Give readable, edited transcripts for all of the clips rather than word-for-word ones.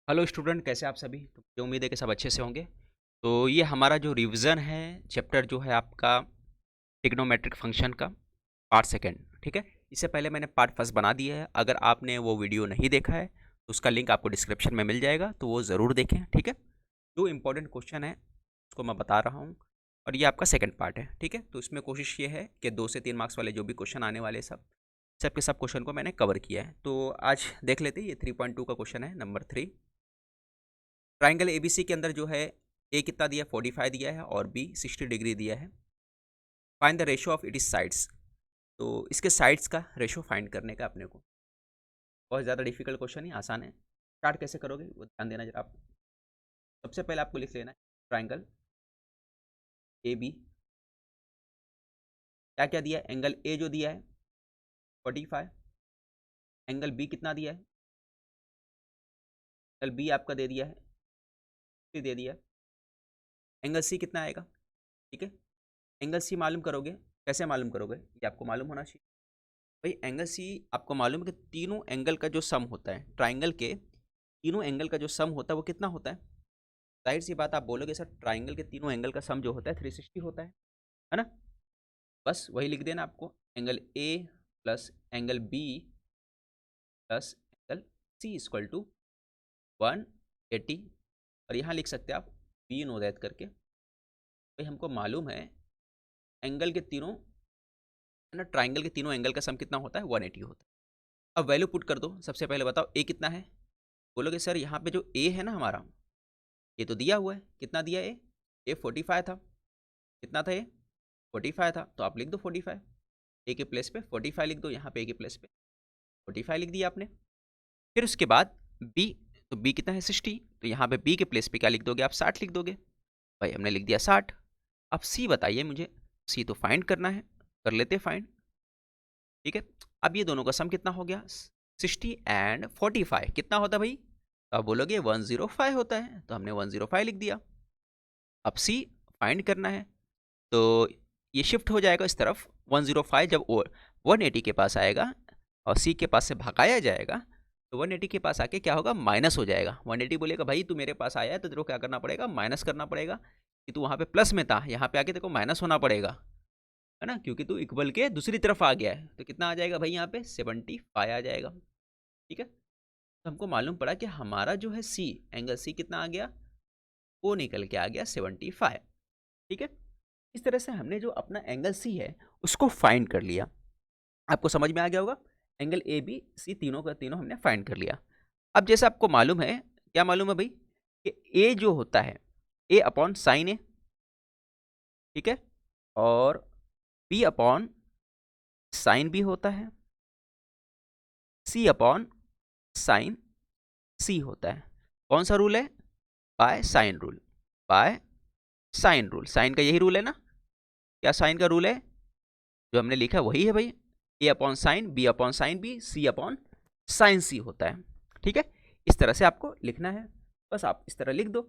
Hello student, कैसे आप सभी? तो मुझे उम्मीद है कि सब अच्छे से होंगे। तो ये हमारा जो रिवीजन है, चैप्टर जो है आपका ट्रिग्नोमेट्रिक फंक्शन का पार्ट सेकंड, ठीक है। इससे पहले मैंने पार्ट फर्स्ट बना दिया है। अगर आपने वो वीडियो नहीं देखा है तो उसका लिंक आपको डिस्क्रिप्शन में मिल जाएगा, तो वो ज़रूर देखें, ठीक है। दो इंपॉर्टेंट क्वेश्चन है, उसको मैं बता रहा हूँ, और ये आपका सेकंड पार्ट है, ठीक है। तो इसमें कोशिश ये है कि 2 से 3 मार्क्स वाले जो भी क्वेश्चन आने वाले सब के सब क्वेश्चन को मैंने कवर किया है। तो आज देख लेते हैं। ये 3.2 का क्वेश्चन है, नंबर 3। ट्राइंगल एबीसी के अंदर जो है ए कितना दिया है, 45 दिया है, और बी 60 डिग्री दिया है। Find the ratio of it is sides. तो इसके साइड्स का रेशो फाइंड करने का अपने को। बहुत ज़्यादा डिफिकल्ट क्वेश्चन है, आसान है। स्टार्ट कैसे करोगे वो ध्यान देना जरा आप। सबसे पहले आपको लिख लेना है ट्राइंगल ए बी। क्या क्या दिया है? एंगल ए जो दिया है 45। एंगल बी कितना दिया है? एंगल बी आपका दे दिया है, दे दिया है। एंगल सी कितना आएगा? ठीक है। एंगल सी मालूम करोगे, कैसे मालूम करोगे ये आपको मालूम होना चाहिए। भाई एंगल सी आपको मालूम है कि तीनों एंगल का जो सम होता है, ट्राइंगल के तीनों एंगल का जो सम होता है वो कितना होता है? जाहिर सी बात, आप बोलोगे सर ट्राइंगल के तीनों एंगल का सम जो होता है 360 होता है ना। बस वही लिख देना आपको, angle A plus angle B plus angle C equal to 180। और यहाँ लिख सकते हैं आप बी नो दैट करके। भाई हमको मालूम है एंगल के तीनों, है ना, ट्राइंगल के तीनों एंगल का सम कितना होता है? 180 होता है। अब वैल्यू पुट कर दो। सबसे पहले बताओ ए कितना है? बोलोगे सर यहाँ पे जो ए है ना हमारा, ये तो दिया हुआ है। कितना दिया ए? ए 45 था। कितना था ए? 45 था, तो आप लिख दो 45। ए के प्लेस पे 45 लिख दो, यहाँ पे ए के प्लेस पे 45 लिख दिया आपने। फिर उसके बाद बी, तो बी कितना है? 60, तो यहाँ पे बी के प्लेस पे क्या लिख दोगे आप? 60 लिख दोगे। भाई हमने लिख दिया 60। अब सी बताइए मुझे। सी तो फाइंड करना है, कर लेते फाइंड, ठीक है। अब ये दोनों का सम कितना हो गया? 60 एंड 45 कितना होता है भाई? तो आप बोलोगे 105 होता है, तो हमने 105 लिख दिया। अब सी फाइंड करना है, तो ये शिफ्ट हो जाएगा इस तरफ। 105 जब 180 के पास आएगा और सी के पास से भगाया जाएगा, तो 180 के पास आके क्या होगा? माइनस हो जाएगा। 180 बोलेगा भाई तू मेरे पास आया है तो तेरे को क्या करना पड़ेगा? माइनस करना पड़ेगा, कि तू वहाँ पे प्लस में था, यहाँ पे आके तेरे को माइनस होना पड़ेगा, है ना, क्योंकि तू इक्वल के दूसरी तरफ आ गया है। तो कितना आ जाएगा भाई? यहाँ पे 75 आ जाएगा, ठीक है। तो हमको मालूम पड़ा कि हमारा जो है सी, एंगल सी कितना आ गया? वो निकल के आ गया 75, ठीक है। इस तरह से हमने जो अपना एंगल सी है उसको फाइंड कर लिया। आपको समझ में आ गया होगा। एंगल ए बी सी तीनों का तीनों हमने फाइंड कर लिया। अब जैसे आपको मालूम है, क्या मालूम है भाई? कि ए जो होता है ए अपॉन साइन ए, ठीक है, और बी अपॉन साइन बी होता है, सी अपॉन साइन सी होता है। कौन सा रूल है? By sine rule. By sine rule, sine का यही रूल है ना। क्या साइन का रूल है? जो हमने लिखा वही है भाई। A upon sine B upon sine B C upon sine C होता है, ठीक है। इस तरह से आपको लिखना है, बस आप इस तरह लिख दो।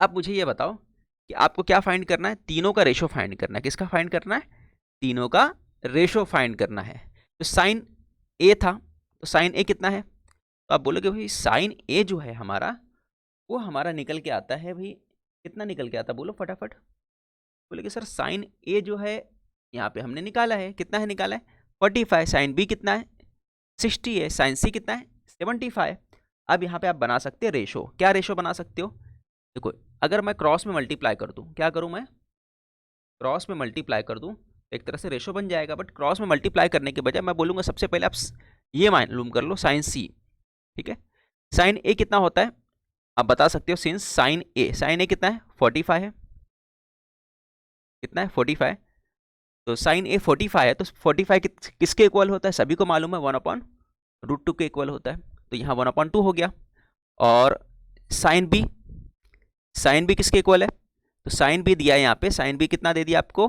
अब मुझे ये बताओ कि आपको क्या फाइंड करना है? तीनों का रेशो फाइंड करना है। किसका फाइंड करना है? तीनों का रेशो फाइंड करना है। तो साइन ए था, तो साइन ए कितना है? तो आप बोलोगे भाई साइन ए जो है हमारा, वो हमारा निकल के आता है भाई, कितना निकल के आता? बोलो फटाफट। बोले कि सर साइन ए जो है यहाँ पे हमने निकाला है, कितना है निकाला है? 45। साइन बी कितना है? 60 है। साइन सी कितना है? 75। अब यहाँ पे आप बना सकते हैं रेशो। क्या रेशो बना सकते हो? देखो, अगर मैं क्रॉस में मल्टीप्लाई कर दूँ, क्या करूँ मैं? क्रॉस में मल्टीप्लाई कर दूँ, एक तरह से रेशो बन जाएगा। बट क्रॉस में मल्टीप्लाई करने के बजाय मैं बोलूँगा सबसे पहले आप ये मालूम कर लो, साइन सी, ठीक है। साइन ए कितना होता है आप बता सकते हो? सिंस साइन ए कितना है? 45 है। कितना है? 45। तो साइन ए 45 है, तो 45 किसके इक्वल होता है? सभी को मालूम है 1/√2 के इक्वल होता है। तो यहाँ 1/2 हो गया। और साइन बी, साइन बी किसके इक्वल है? तो साइन बी दिया है यहाँ पे, साइन बी कितना दे दिया आपको?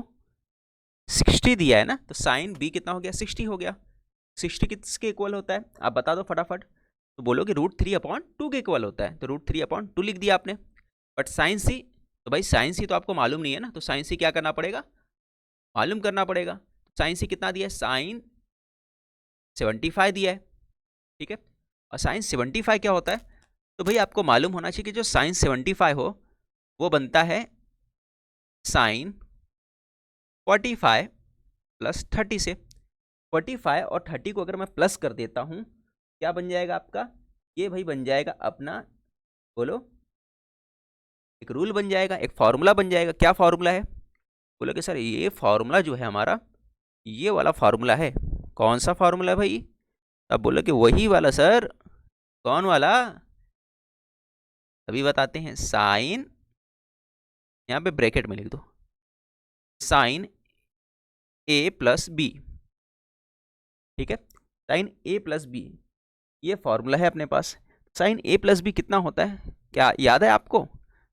60 दिया है ना, तो साइन बी कितना हो गया? 60 हो गया। 60 किसके इक्वल होता है आप बता दो फटाफट। तो बोलोगे √3/2 के इक्वल होता है, तो √3/2 लिख दिया आपने। बट साइन सी, तो भाई साइन सी तो आपको मालूम नहीं है ना, तो साइन सी क्या करना पड़ेगा? मालूम करना पड़ेगा। साइन सी कितना दिया है? साइन 75 दिया है, ठीक है। और साइन 75 क्या होता है? तो भाई आपको मालूम होना चाहिए कि जो साइन 75 हो वो बनता है साइन 45 प्लस 30 से। 45 और 30 को अगर मैं प्लस कर देता हूँ क्या बन जाएगा आपका, ये भाई बन जाएगा अपना, बोलो, एक रूल बन जाएगा, एक फॉर्मूला बन जाएगा। क्या फॉर्मूला है? बोलो कि सर ये फॉर्मूला जो है हमारा, ये वाला फॉर्मूला है। कौन सा फॉर्मूला है भाई? अब बोलो कि वही वाला सर। कौन वाला? अभी बताते हैं। साइन, यहाँ पे ब्रैकेट में लिख दो, साइन ए प्लस बी। ठीक है, साइन ए प्लस बी, ये फॉर्मूला है अपने पास। साइन ए प्लस बी कितना होता है, क्या याद है आपको?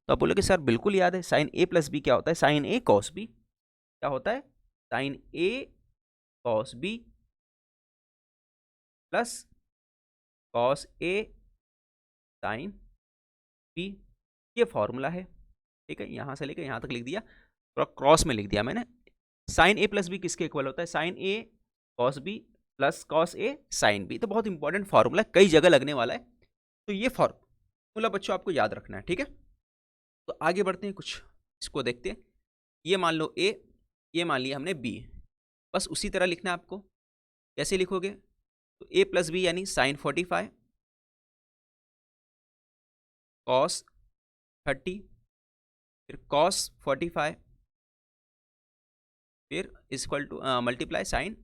तो आप बोलोगे सर बिल्कुल याद है। साइन ए प्लस बी क्या होता है? साइन ए कॉस बी। क्या होता है? Sine A cos B plus cos A sine B, ये फॉर्मूला है। ठीक है, यहाँ से लेकर यहाँ तक लिख दिया, थोड़ा क्रॉस में लिख दिया मैंने। साइन ए प्लस बी किसके इक्वल होता है? Sine A cos B plus cos A sine B. तो बहुत इंपॉर्टेंट फॉर्मूला, कई जगह लगने वाला है, तो ये फॉर्मूला बच्चों आपको याद रखना है। ठीक है, तो आगे बढ़ते हैं, कुछ इसको देखते हैं। ये मान लो ए, ये मान लिया हमने बी, बस उसी तरह लिखना है आपको। कैसे लिखोगे? तो ए प्लस बी यानी साइन 45 कॉस 30 फिर कॉस 45 फिर इक्वल टू मल्टीप्लाई साइन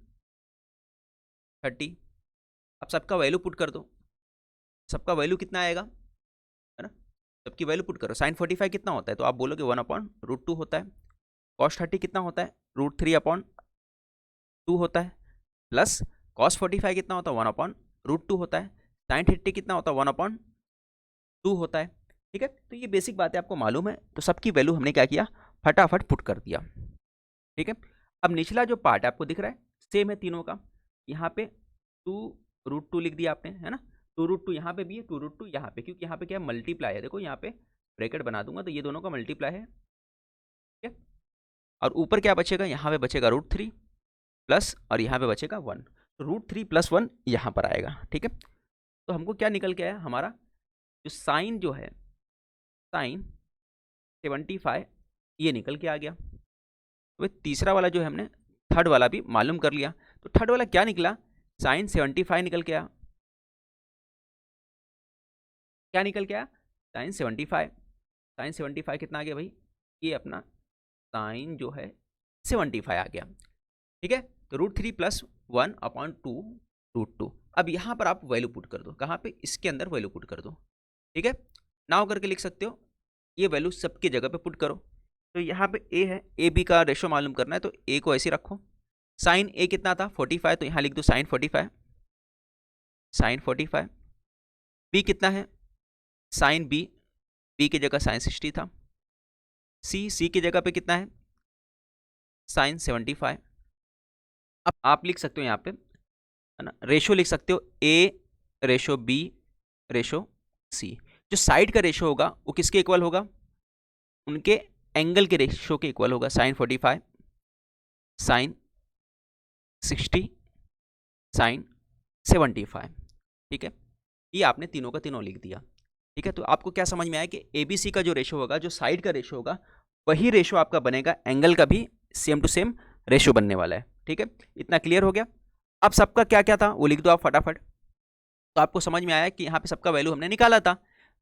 30। अब सबका वैल्यू पुट कर दो। सबका वैल्यू कितना आएगा, है ना? सबकी वैल्यू पुट करो। साइन 45 कितना होता है? तो आप बोलोगे 1/√2 होता है। कॉस 30 कितना होता है? √3/2 होता है। प्लस कॉस 45 कितना होता है? 1/√2 होता है। साइन 30 कितना होता है? 1/2 होता है। ठीक है, तो ये बेसिक बात है, आपको मालूम है। तो सबकी वैल्यू हमने क्या किया, फटाफट पुट कर दिया। ठीक है, अब निचला जो पार्ट आपको दिख रहा है सेम है तीनों का। यहाँ पे 2√2 लिख दिया आपने, है ना? 2√2 यहाँ पे भी है, 2√2 यहाँ पे, क्योंकि यहाँ पे क्या है, मल्टीप्लाई है। देखो यहाँ पे ब्रैकेट बना दूंगा तो ये दोनों का मल्टीप्लाई है। ठीक है, और ऊपर क्या बचेगा? यहाँ पे बचेगा √3 प्लस, और यहाँ पे बचेगा 1, तो √3 + 1 यहाँ पर आएगा। ठीक है, तो हमको क्या निकल के आया, हमारा जो साइन जो है, साइन 75 ये निकल के आ गया। तो तीसरा वाला जो है हमने थर्ड वाला भी मालूम कर लिया। तो थर्ड वाला क्या निकला? साइन 75 निकल के आया। क्या निकल के आया? साइन 75। साइन 75 कितना आ गया भाई? ये अपना साइन जो है 75 आ गया। ठीक है, तो √3 + 1/2√2। अब यहाँ पर आप वैल्यू पुट कर दो। कहाँ पे? इसके अंदर वैल्यू पुट कर दो। ठीक है, नाउ करके लिख सकते हो। ये वैल्यू सबकी जगह पे पुट करो। तो यहाँ पे ए है, ए बी का रेशो मालूम करना है, तो ए को ऐसे रखो। साइन ए कितना था? 45, तो यहाँ लिख दो साइन 45, साइन 45। बी कितना है? साइन बी, बी की जगह साइन 60 था। सी की जगह पे कितना है? साइन 75। अब आप लिख सकते हो यहाँ पे, है ना, रेशो लिख सकते हो, ए रेशो बी रेशो सी। जो साइड का रेशो होगा वो किसके इक्वल होगा? उनके एंगल के रेशो के इक्वल होगा। Sine 45 sine 60 sine 75। ठीक है, ये आपने तीनों का तीनों लिख दिया। ठीक है, तो आपको क्या समझ में आया कि ABC का जो रेशो होगा, जो साइड का रेशो होगा, वही रेशो आपका बनेगा, एंगल का भी सेम टू सेम रेशो बनने वाला है। ठीक है, इतना क्लियर हो गया। अब सबका क्या क्या था वो लिख दो आप फटाफट। तो आपको समझ में आया कि यहाँ पे सबका वैल्यू हमने निकाला था।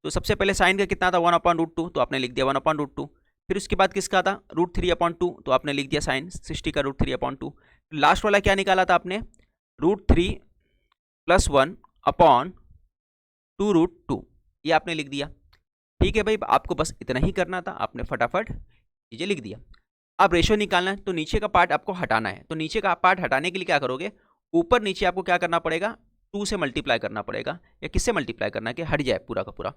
तो सबसे पहले साइन का कितना था? 1/√2, तो आपने लिख दिया 1/√2। फिर उसके बाद किसका था? √3/2, तो आपने लिख दिया साइन 60 का √3/2। लास्ट वाला क्या निकाला था आपने? √3 + 1/2√2, ये आपने लिख दिया। ठीक है भाई, आपको बस इतना ही करना था, आपने फटाफट चीज़ें लिख दिया। अब रेशो निकालना है, तो नीचे का पार्ट आपको हटाना है। तो नीचे का पार्ट हटाने के लिए क्या करोगे? ऊपर नीचे आपको क्या करना पड़ेगा? 2 से मल्टीप्लाई करना पड़ेगा। या किससे मल्टीप्लाई करना है कि हट जाए पूरा का पूरा?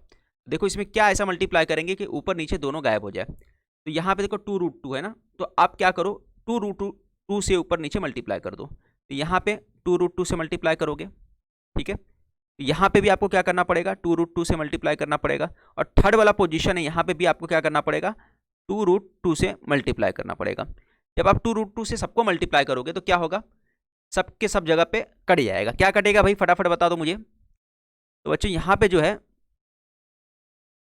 देखो इसमें क्या ऐसा मल्टीप्लाई करेंगे कि ऊपर नीचे दोनों गायब हो जाए। तो यहाँ पे देखो 2√2 है ना, तो आप क्या करो, 2√2 से ऊपर नीचे मल्टीप्लाई कर दो। तो यहाँ पे 2√2 से मल्टीप्लाई करोगे। ठीक है, यहाँ पे भी आपको क्या करना पड़ेगा? 2√2 से मल्टीप्लाई करना पड़ेगा। और थर्ड वाला पोजीशन है, यहाँ पे भी आपको क्या करना पड़ेगा? 2√2 से मल्टीप्लाई करना पड़ेगा। जब आप 2√2 से सबको मल्टीप्लाई करोगे तो क्या होगा? सबके सब जगह पे कट जाएगा। क्या कटेगा भाई? फटाफट बता दो मुझे। तो बच्चों यहाँ पे जो है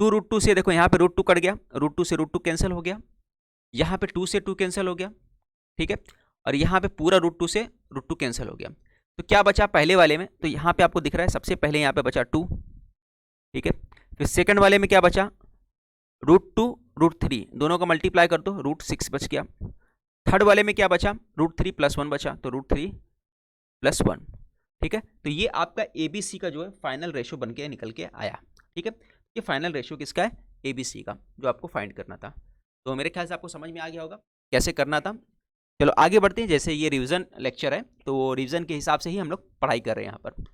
2√2 से देखो यहाँ पे √2 कट गया, √2 से √2 कैंसिल हो गया, यहाँ पे 2 से 2 कैंसिल हो गया, ठीक है, और यहाँ पे पूरा √2 से √2 कैंसिल हो गया। तो क्या बचा पहले वाले में, तो यहाँ पे आपको दिख रहा है सबसे पहले यहाँ पे बचा 2, ठीक है। फिर सेकंड वाले में क्या बचा, √2 √3 दोनों का मल्टीप्लाई कर दो, √6 बच गया। थर्ड वाले में क्या बचा, √3 + 1 बचा, तो √3 + 1, ठीक है। तो ये आपका ABC का जो है फाइनल रेशियो बन के निकल के आया, ठीक है। ये फाइनल रेशियो किसका है, ABC का, जो आपको फाइंड करना था। तो मेरे ख्याल से आपको समझ में आ गया होगा कैसे करना था। चलो आगे बढ़ते हैं, जैसे ये रिवीजन लेक्चर है तो रिवीजन के हिसाब से ही हम लोग पढ़ाई कर रहे हैं यहाँ पर।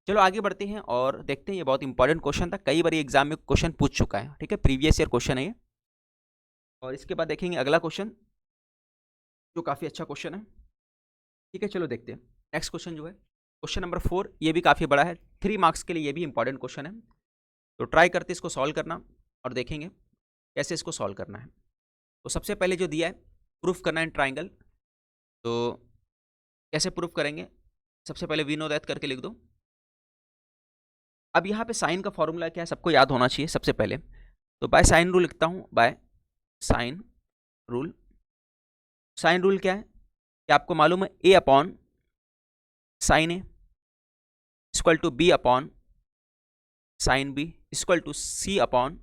चलो आगे बढ़ते हैं और देखते हैं, ये बहुत इंपॉर्टेंट क्वेश्चन था, कई बार एग्जाम में क्वेश्चन पूछ चुका है, ठीक है, प्रीवियस ईयर क्वेश्चन है ये। और इसके बाद देखेंगे अगला क्वेश्चन जो काफ़ी अच्छा क्वेश्चन है, ठीक है। चलो देखते हैं नेक्स्ट क्वेश्चन जो है क्वेश्चन नंबर 4, ये भी काफ़ी बड़ा है, 3 मार्क्स के लिए ये भी इंपॉर्टेंट क्वेश्चन है। तो ट्राई करते इसको सॉल्व करना और देखेंगे कैसे इसको सॉल्व करना है। तो सबसे पहले जो दिया है प्रूफ करना है ट्राइंगल, तो कैसे प्रूफ करेंगे, सबसे पहले वी नो दैट करके लिख दो। अब यहाँ पे साइन का फॉर्मूला क्या है सबको याद होना चाहिए सबसे पहले, तो बाय साइन रूल लिखता हूँ, by sine rule. Sine rule क्या है कि आपको मालूम है A upon sine A equal to B upon sine B equal to C upon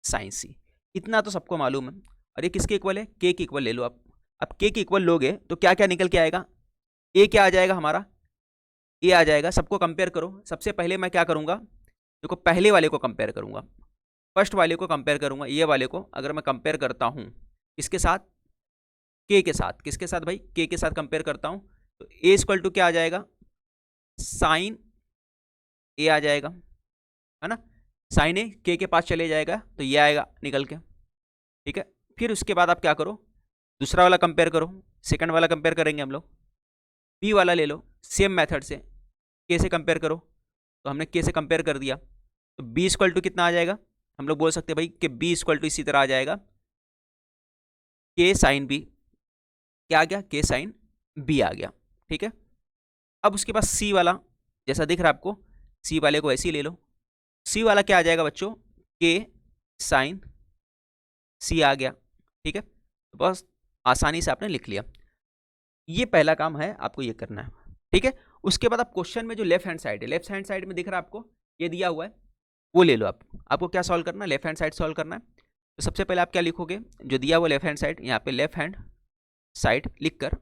sine C। इतना तो सबको मालूम है। और ये किसके इक्वल है, K के इक्वल ले लो आप। अब K के इक्वल लोगे तो क्या क्या निकल के आएगा, A क्या आ जाएगा हमारा, A आ जाएगा। सबको कंपेयर करो, सबसे पहले मैं क्या करूँगा, देखो पहले वाले को कंपेयर करूँगा, फर्स्ट वाले को कंपेयर करूँगा, ये वाले को अगर मैं कंपेयर करता हूँ इसके साथ, K के साथ, किसके साथ भाई, K के साथ कंपेयर करता हूँ, तो A इक्वल टू क्या आ जाएगा, साइन A आ जाएगा, है ना, साइन A K के पास चले जाएगा तो ये आएगा निकल के, ठीक है। फिर उसके बाद आप क्या करो, दूसरा वाला कंपेयर करो, सेकंड वाला कंपेयर करेंगे हम लोग, B वाला ले लो, सेम मेथड से K से कंपेयर करो, तो हमने K से कंपेयर कर दिया, तो B इक्वल टू कितना आ जाएगा, हम लोग बोल सकते हैं भाई कि B इक्वल टू इसी तरह आ जाएगा K साइन B, क्या आ गया, K साइन B आ गया, ठीक है। अब उसके बाद C वाला जैसा दिख रहा है आपको, C वाले को ऐसे ही ले लो, C वाला क्या आ जाएगा बच्चों, K साइन C आ गया, ठीक है। तो बस आसानी से आपने लिख लिया, ये पहला काम है आपको ये करना है, ठीक है। उसके बाद आप क्वेश्चन में जो लेफ्ट हैंड साइड है, लेफ्ट हैंड साइड में दिख रहा है आपको ये दिया हुआ है, वो ले लो आप। आपको क्या सॉल्व करना है, लेफ्ट हैंड साइड सॉल्व करना है। तो सबसे पहले आप क्या लिखोगे, जो दिया हुआ लेफ्ट हैंड साइड, यहाँ पे लेफ्ट हैंड साइड लिख कर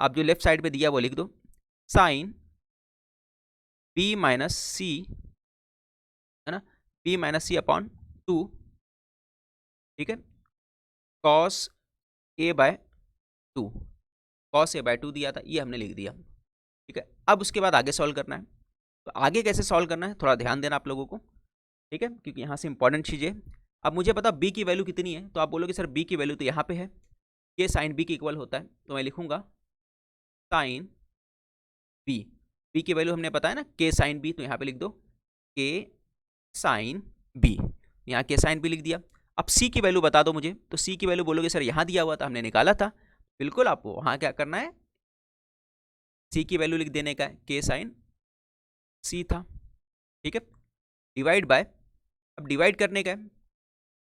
आप जो लेफ्ट साइड पे दिया वो लिख दो, साइन B माइनस सी, है ना, B माइनस सी अपॉन 2, ठीक है, cos A by 2, cos A by 2 दिया था, ये हमने लिख दिया, ठीक है। अब उसके बाद आगे सॉल्व करना है, तो आगे कैसे सॉल्व करना है थोड़ा ध्यान देना आप लोगों को, ठीक है, क्योंकि यहाँ से इंपॉर्टेंट चीज़ें। अब मुझे पता B की वैल्यू कितनी है, तो आप बोलोगे सर B की वैल्यू तो यहाँ पे है, K साइन B के इक्वल होता है, तो मैं लिखूंगा साइन B की वैल्यू हमने पता है ना, K साइन B, तो यहाँ पे लिख दो K साइन B, यहाँ K साइन B लिख दिया। अब C की वैल्यू बता दो मुझे, तो C की वैल्यू बोलोगे सर यहाँ दिया हुआ था हमने निकाला था, बिल्कुल आपको वहाँ क्या करना है, C की वैल्यू लिख देने का है, K साइन C था, ठीक है, डिवाइड बाय, अब डिवाइड करने का है,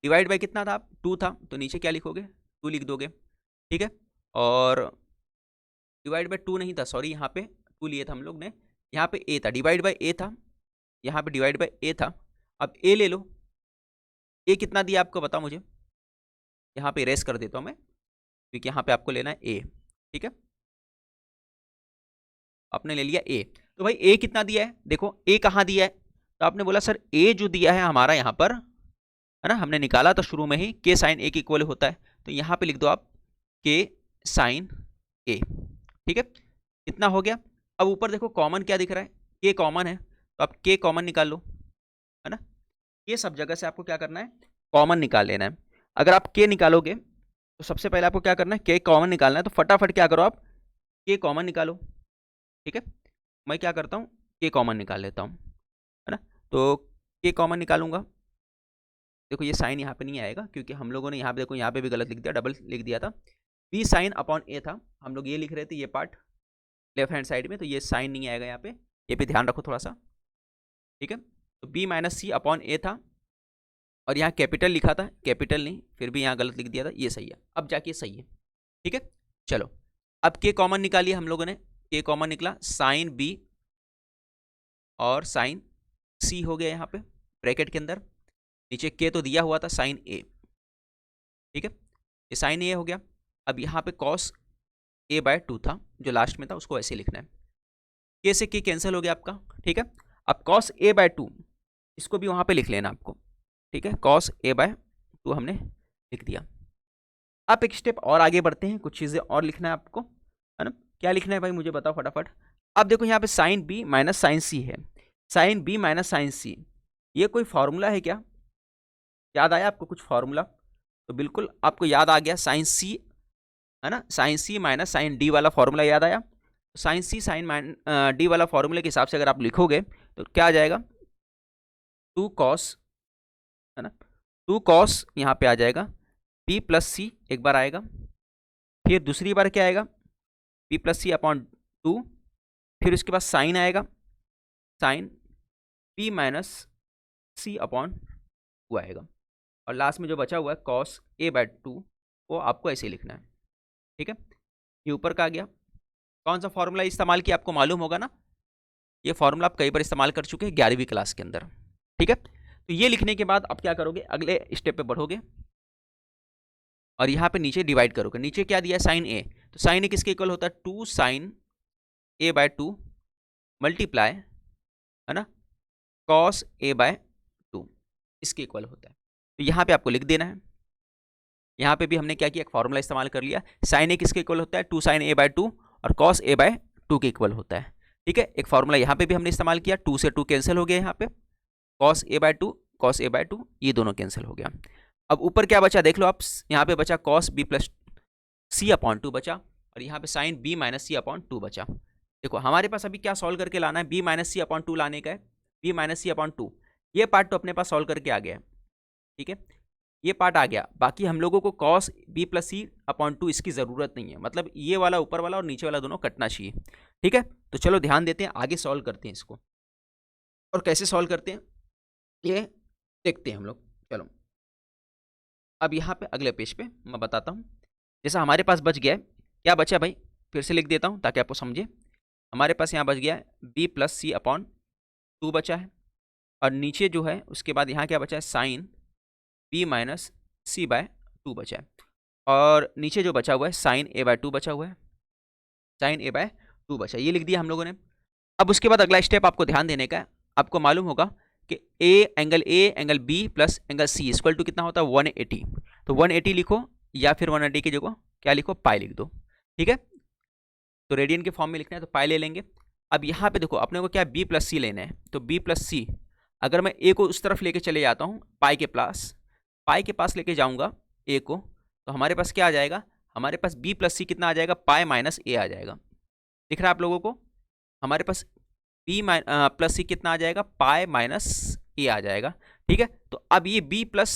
डिवाइड बाय कितना था, 2 था, तो नीचे क्या लिखोगे, 2 लिख दोगे, ठीक है। और डिवाइड बाय 2 नहीं था, सॉरी, यहाँ पे 2 लिए था हम लोग ने, यहाँ पे A था, डिवाइड बाय A था, यहाँ पे डिवाइड बाय A था। अब A ले लो, A कितना दिया आपको बताओ मुझे, यहाँ पे इरेज कर देता हूँ मैं, क्योंकि यहाँ पे आपको लेना है A, ठीक है, आपने ले लिया A। तो भाई A कितना दिया है, देखो A कहाँ दिया है, तो आपने बोला सर A जो दिया है हमारा यहाँ पर, है ना, हमने निकाला था शुरू में ही, K साइन A के इक्वल होता है, तो यहाँ पे लिख दो आप K साइन A, ठीक है, इतना हो गया। अब ऊपर देखो कॉमन क्या दिख रहा है, K कॉमन है, तो आप K कॉमन निकाल लो, है ना, ये सब जगह से आपको क्या करना है, कॉमन निकाल लेना है। अगर आप K निकालोगे तो सबसे पहले आपको क्या करना है, K कॉमन निकालना है, तो फटाफट क्या करो आप K कॉमन निकालो, ठीक है। मैं क्या करता हूँ, K कॉमन निकाल लेता हूँ, है ना, तो K कॉमन निकालूंगा, देखो ये साइन यहाँ पे नहीं आएगा, क्योंकि हम लोगों ने यहाँ पे देखो यहाँ पे भी गलत लिख दिया, डबल लिख दिया था, B साइन अपॉन A था, हम लोग ये लिख रहे थे ये पार्ट लेफ्ट हैंड साइड में, तो ये साइन नहीं आएगा यहाँ पे, ये भी ध्यान रखो थोड़ा सा, ठीक है। तो B minus C upon A था, और यहाँ कैपिटल लिखा था, कैपिटल नहीं, फिर भी यहाँ गलत लिख दिया था, ये सही है, अब जाके सही है। ठीक है, चलो अब के कॉमन निकालिए हम लोगों ने, के कॉमन निकला, साइन बी और साइन सी हो गया यहाँ पे ब्रैकेट के अंदर, नीचे के तो दिया हुआ था साइन ए। ठीक है, ये साइन ए हो गया। अब यहाँ पे कॉस ए बाय 2 था जो लास्ट में था, उसको ऐसे लिखना है, के से के कैंसिल हो गया आपका। ठीक है, अब कॉस ए बाय 2 इसको भी वहाँ पे लिख लेना आपको। ठीक है, कॉस ए बाय 2 हमने लिख दिया। आप एक स्टेप और आगे बढ़ते हैं, कुछ चीज़ें और लिखना है आपको, है ना। क्या लिखना है भाई मुझे बताओ फटाफट। अब देखो यहाँ पे साइन बी माइनस साइन सी है, साइन बी माइनस साइन सी, ये कोई फॉर्मूला है क्या? याद आया आपको कुछ फॉर्मूला? तो बिल्कुल आपको याद आ गया, साइन सी, है ना, साइन सी माइनस साइन डी वाला फॉर्मूला याद आया। साइन सी साइन डी वाला फॉर्मूले के हिसाब से अगर आप लिखोगे तो क्या आ जाएगा, 2 कॉस, है ना, 2 कॉस यहाँ पे आ जाएगा, पी प्लस सी एक बार आएगा, फिर दूसरी बार क्या आएगा, पी प्लस सी अपॉन 2, फिर उसके बाद साइन आएगा, sign P minus C upon 2 आएगा, और लास्ट में जो बचा हुआ है कॉस ए बाय 2 वो आपको ऐसे लिखना है। ठीक है, ये ऊपर का आ गया। कौन सा फॉर्मूला इस्तेमाल किया आपको मालूम होगा ना, ये फॉर्मूला आप कई बार इस्तेमाल कर चुके हैं 11वीं क्लास के अंदर। ठीक है, तो ये लिखने के बाद आप क्या करोगे, अगले स्टेप पे बढ़ोगे और यहाँ पे नीचे डिवाइड करोगे। नीचे क्या दिया है, साइन ए, तो साइन ए किसके इक्वल होता है, 2 साइन ए बाय 2 मल्टीप्लाई, है ना, कॉस ए बाय 2 इसके इक्वल होता है। तो यहाँ पे आपको लिख देना है। यहाँ पे भी हमने क्या किया, एक फॉर्मूला इस्तेमाल कर लिया, साइन ए किसके इक्वल होता है, 2 साइन ए बाय 2 और कॉस ए बाय 2 के इक्वल होता है। ठीक है, एक फॉर्मूला यहाँ पे भी हमने इस्तेमाल किया, 2 से 2 कैंसिल हो गया, यहाँ पे cos A by 2 cos A by 2 ये दोनों कैंसिल हो गया। अब ऊपर क्या बचा देख लो आप, यहाँ पे बचा कॉस बी प्लस सी अपॉन 2 बचा, और यहाँ पे sine B minus C upon 2 बचा। देखो हमारे पास अभी क्या सॉल्व करके लाना है, बी माइनस सी अपॉन 2 लाने का है, बी माइनस सी अपॉन 2, ये पार्ट तो अपने पास सॉल्व करके आ गया है। ठीक है, ये पार्ट आ गया, बाकी हम लोगों को कॉस बी प्लस सी अपॉन 2 इसकी ज़रूरत नहीं है, मतलब ये वाला ऊपर वाला और नीचे वाला दोनों कटना चाहिए। ठीक है, तो चलो ध्यान देते हैं, आगे सॉल्व करते हैं इसको, और कैसे सॉल्व करते हैं ये देखते हैं हम लोग। चलो अब यहाँ पे अगले पेज पे मैं बताता हूँ। जैसा हमारे पास बच गया है, क्या बचा भाई, फिर से लिख देता हूँ ताकि आपको समझे। हमारे पास यहाँ बच गया है बी प्लस सी अपॉन 2 बचा है, और नीचे जो है उसके बाद यहाँ क्या बचा है, साइन बी माइनस सी बाय 2 बचा है, और नीचे जो बचा हुआ है साइन ए बाय 2 बचा हुआ है, साइन ए बाय 2 बचा, ये लिख दिया हम लोगों ने। अब उसके बाद अगला स्टेप आपको ध्यान देने का है, आपको मालूम होगा कि A angle B plus angle C equal to कितना होता है, 180। तो 180 लिखो, या फिर 180 की जगह क्या लिखो, पाई लिख दो। ठीक है, तो रेडियन के फॉर्म में लिखना है तो पाई ले लेंगे। अब यहाँ पे देखो अपने को क्या बी प्लस सी लेना है, तो बी प्लस सी अगर मैं ए को उस तरफ लेके चले जाता हूँ पाई के पास लेके जाऊँगा ए को, तो हमारे पास क्या आ जाएगा, हमारे पास बी प्लस सी कितना आ जाएगा, पाई माइनस ए आ जाएगा। दिख रहा है आप लोगों को, हमारे पास बी प्लस सी कितना आ जाएगा, पाई माइनस ए आ जाएगा। ठीक है, तो अब ये बी प्लस